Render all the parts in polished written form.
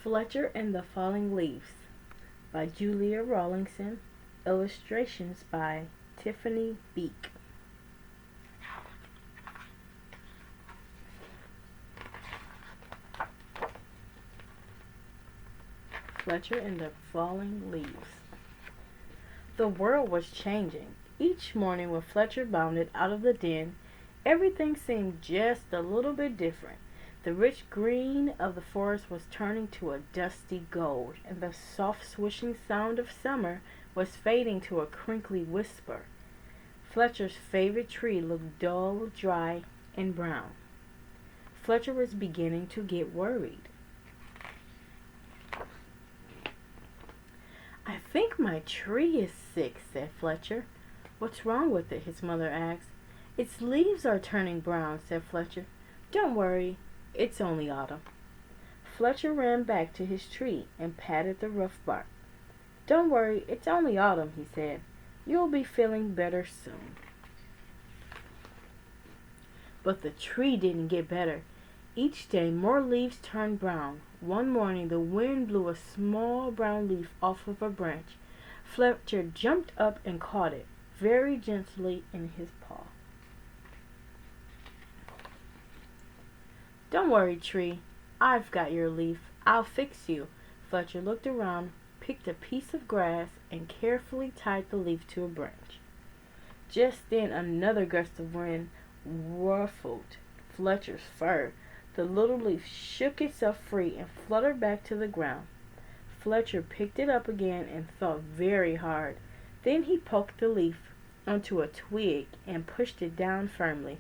Fletcher and the Falling Leaves by Julia Rawlinson. Illustrations by Tiphanie Beeke. Fletcher and the Falling Leaves. The world was changing. Each morning when Fletcher bounded out of the den, everything seemed just a little bit different. The rich green of the forest was turning to a dusty gold, and the soft swishing sound of summer was fading to a crinkly whisper. Fletcher's favorite tree looked dull, dry, and brown. Fletcher was beginning to get worried. "I think my tree is sick," said Fletcher. "What's wrong with it?" his mother asked. "Its leaves are turning brown," said Fletcher. "Don't worry. It's only autumn." Fletcher ran back to his tree and patted the rough bark. "Don't worry, it's only autumn," he said. "You'll be feeling better soon." But the tree didn't get better. Each day more leaves turned brown. One morning the wind blew a small brown leaf off of a branch. Fletcher jumped up and caught it very gently in his paw. "Don't worry, tree. I've got your leaf. I'll fix you." Fletcher looked around, picked a piece of grass, and carefully tied the leaf to a branch. Just then another gust of wind ruffled Fletcher's fur. The little leaf shook itself free and fluttered back to the ground. Fletcher picked it up again and thought very hard. Then he poked the leaf onto a twig and pushed it down firmly.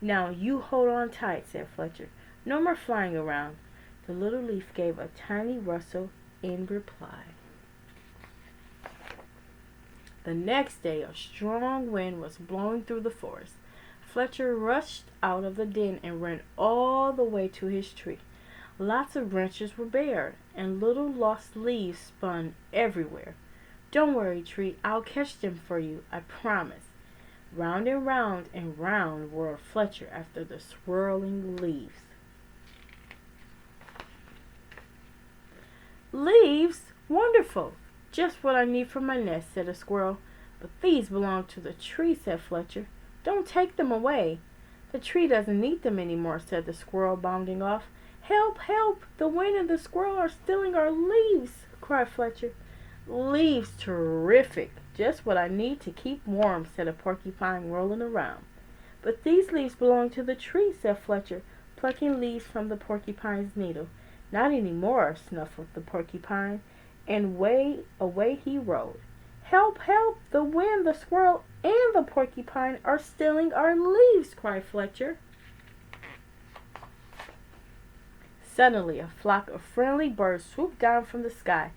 "Now you hold on tight," said Fletcher. "No more flying around." The little leaf gave a tiny rustle in reply. The next day a strong wind was blowing through the forest. Fletcher rushed out of the den and ran all the way to his tree. Lots of branches were bare, and little lost leaves spun everywhere. "Don't worry, tree. I'll catch them for you, I promise." Round and round whirled Fletcher after the swirling leaves. "Leaves? Wonderful! Just what I need for my nest," said a squirrel. "But these belong to the tree," said Fletcher. "Don't take them away." "The tree doesn't need them any more," said the squirrel, bounding off. "Help! Help! The wind and the squirrel are stealing our leaves!" cried Fletcher. "Leaves? Terrific! Just what I need to keep warm," said a porcupine rolling around. "But these leaves belong to the tree," said Fletcher, plucking leaves from the porcupine's needle. "Not any more," snuffled the porcupine, and away he rode. "Help! Help! The wind, the squirrel, and the porcupine are stealing our leaves!" cried Fletcher. Suddenly a flock of friendly birds swooped down from the sky.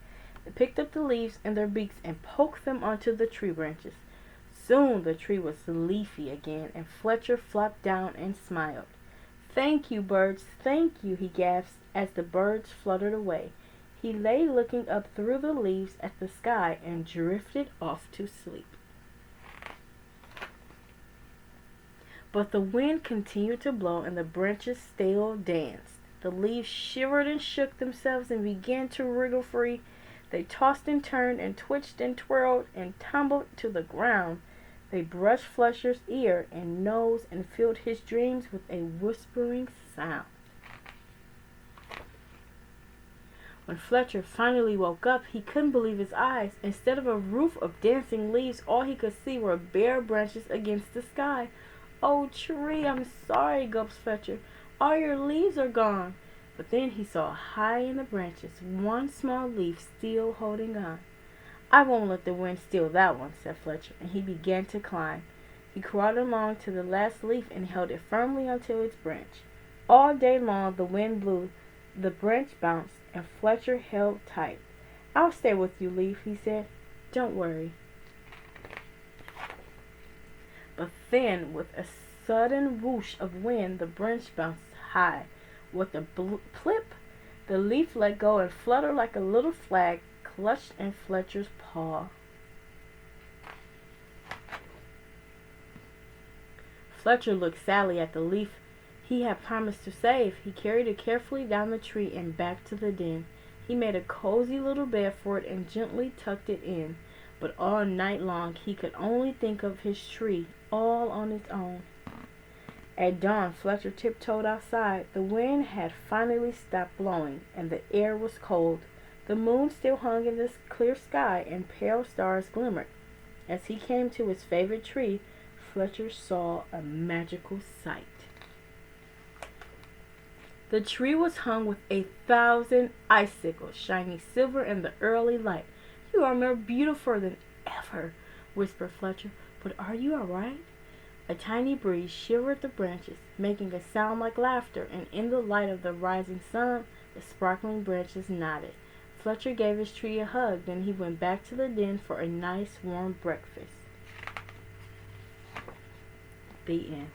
They picked up the leaves in their beaks and poked them onto the tree branches. Soon the tree was leafy again, and Fletcher flopped down and smiled. "Thank you, birds, thank you," he gasped as the birds fluttered away. He lay looking up through the leaves at the sky and drifted off to sleep. But the wind continued to blow and the branches still danced. The leaves shivered and shook themselves and began to wriggle free. They tossed and turned and twitched and twirled and tumbled to the ground. They brushed Fletcher's ear and nose and filled his dreams with a whispering sound. When Fletcher finally woke up, he couldn't believe his eyes. Instead of a roof of dancing leaves, all he could see were bare branches against the sky. "Oh, tree, I'm sorry," gulped Fletcher. "All your leaves are gone." But then he saw high in the branches one small leaf still holding on. "I won't let the wind steal that one," said Fletcher, and he began to climb. He crawled along to the last leaf and held it firmly onto its branch. All day long the wind blew, the branch bounced, and Fletcher held tight. "I'll stay with you, leaf," he said. "Don't worry." But then, with a sudden whoosh of wind, the branch bounced high. With a plip, the leaf let go and fluttered like a little flag clutched in Fletcher's paw. Fletcher looked sadly at the leaf he had promised to save. He carried it carefully down the tree and back to the den. He made a cozy little bed for it and gently tucked it in, but all night long he could only think of his tree all on its own. At dawn, Fletcher tiptoed outside. The wind had finally stopped blowing, and the air was cold. The moon still hung in the clear sky, and pale stars glimmered. As he came to his favorite tree, Fletcher saw a magical sight. The tree was hung with 1,000 icicles, shining silver in the early light. "You are more beautiful than ever," whispered Fletcher. "But are you all right?" A tiny breeze shivered the branches, making a sound like laughter, and in the light of the rising sun, the sparkling branches nodded. Fletcher gave his tree a hug, then he went back to the den for a nice warm breakfast. The end.